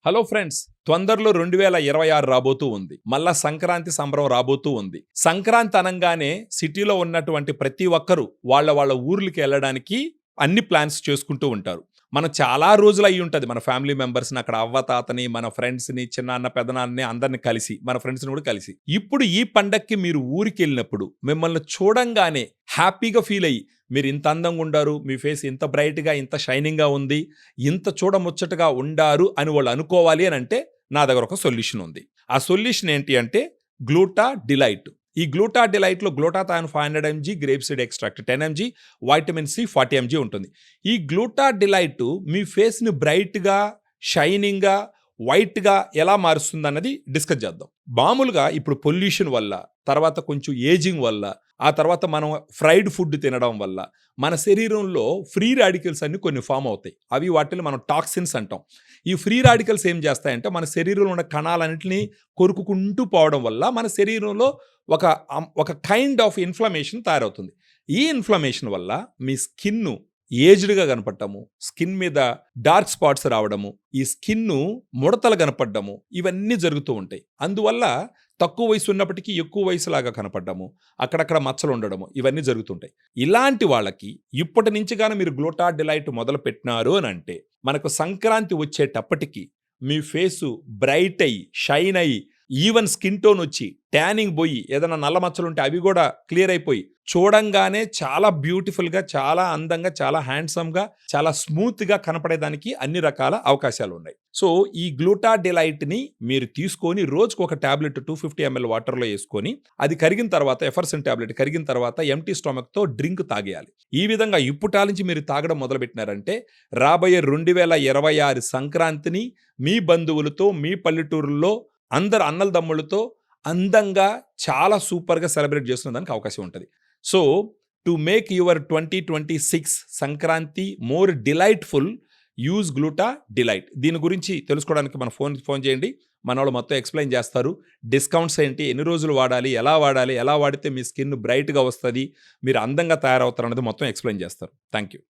Hello friends, తొందరలో 2026 రాబోతూ ఉంది. మళ్ళా సంక్రాంతి సంబరం రాబోతూ ఉంది. సంక్రాంతి అనంగానే సిటీలో ఉన్నటువంటి ప్రతి ఒక్కరూ వాళ్ళ ఊర్లకి వెళ్ళడానికి అన్ని ప్లాన్స్ చేసుకుంటూ ఉంటారు. మనం చాలా రోజులు అయ్యి ఉంటది మన ఫ్యామిలీ మెంబర్స్‌ని అక్కడ అవ్వ, తాతని, మన ఫ్రెండ్స్‌ని, చిన్నాన్న, పెదనాన్నని అందరిని కలిసి, మన ఫ్రెండ్స్‌ని కూడా కలిసి. ఇప్పుడు ఈ పండక్కి మీరు ఊరికెళ్ళినప్పుడు మిమ్మల్ని చూడంగానే హ్యాపీగా ఫీల్ అయ్యి, మీరు ఇంత అందంగా ఉండారు, మీ ఫేస్ ఇంత బ్రైట్‌గా, ఇంత షైనింగ్‌గా ఉంది, ఇంత చూడముచ్చటగా ఉండారు అని వాళ్ళు అనుకోవాలి అని అంటే నా దగ్గర ఒక సొల్యూషన్ ఉంది. ఆ సొల్యూషన్ ఏంటి అంటే గ్లూటా డిలైట్. ఈ గ్లూటా డిలైట్‌లో glutathione 500 mg, grape seed extract 10 mg, vitamin C 40 mg ఉంటుంది. ఈ గ్లూటా డిలైట్ మీ ఫేస్‌ని బ్రైట్‌గా, షైనింగ్‌గా, వైట్‌గా ఎలా మారుస్తుందన్నది డిస్కస్ చేద్దాం. మామూలుగా ఇప్పుడు పొల్యూషన్ వల్ల, తర్వాత కొంచెం ఏజింగ్ వల్ల, ఆ తర్వాత మనం ఫ్రైడ్ ఫుడ్ తినడం వల్ల మన శరీరంలో ఫ్రీ రాడికల్స్ అన్ని కొన్ని ఫామ్ అవుతాయి. అవి వాటిని మనం టాక్సిన్స్ అంటాం. ఈ ఫ్రీ రాడికల్స్ ఏం చేస్తాయంటే మన శరీరంలో ఉన్న కణాలన్నింటినీ కొరుకుకుంటూ పోవడం వల్ల మన శరీరంలో ఒక కైండ్ ఆఫ్ ఇన్ఫ్లమేషన్ తయారవుతుంది. ఈ ఇన్ఫ్లమేషన్ వల్ల మీ స్కిన్ను ఏజ్డ్‌గా కనపడటము, స్కిన్ మీద డార్క్ స్పాట్స్ రావడము, ఈ స్కిన్ను ముడతలు కనపడము, ఇవన్నీ జరుగుతూ ఉంటాయి. అందువల్ల తక్కువ వయసు ఉన్నప్పటికీ ఎక్కువ వయసులాగా కనపడము, అక్కడక్కడ మచ్చలు ఉండడము, ఇవన్నీ జరుగుతుంటాయి. ఇలాంటి వాళ్ళకి ఇప్పటి నుంచి గాని మీరు గ్లూటా డిలైట్ మొదలు పెట్టినారు అని అంటే మనకు సంక్రాంతి వచ్చేటప్పటికి మీ ఫేసు బ్రైట్ అయ్యి, షైన్ అయ్యి, ఈవెన్ స్కిన్ టోన్ వచ్చి, ట్యానింగ్ పోయి, ఏదైనా నల్ల మచ్చలు ఉంటే అవి కూడా క్లియర్ అయిపోయి, చూడంగానే చాలా బ్యూటిఫుల్గా, చాలా అందంగా, చాలా హ్యాండ్సమ్గా, చాలా స్మూత్గా కనపడేదానికి అన్ని రకాల అవకాశాలు ఉన్నాయి. సో ఈ గ్లూటా డిలైట్ని మీరు తీసుకొని రోజుకు ఒక టాబ్లెట్ 250 ml వాటర్లో వేసుకొని, అది కరిగిన తర్వాత ఎఫర్సన్ టాబ్లెట్ కరిగిన తర్వాత ఎంటీ స్టొమక్తో డ్రింక్ తాగేయాలి. ఈ విధంగా ఇప్పుటాల నుంచి మీరు తాగడం మొదలుపెట్టినారంటే రాబోయే 2026 సంక్రాంతిని మీ బంధువులతో, మీ పల్లెటూరుల్లో అందరు అన్నలదమ్ములతో అందంగా చాలా సూపర్గా సెలబ్రేట్ చేసుకునేదానికి అవకాశం ఉంటుంది. So to make your 2026 Sankranti more delightful, use gluta delight. దీని గురించి తెలుసుకోవడానికి మన ఫోన్ చేయండి. మన వాళ్ళు మొత్తం ఎక్స్ప్లెయిన్ చేస్తారు. డిస్కౌంట్స్ ఏంటి, ఎన్ని రోజులు వాడాలి, ఎలా వాడితే మీ స్కిన్ బ్రైట్గా వస్తుంది, మీరు అందంగా తయారవుతారు అనేది మొత్తం ఎక్స్ప్లెయిన్ చేస్తారు. Thank you.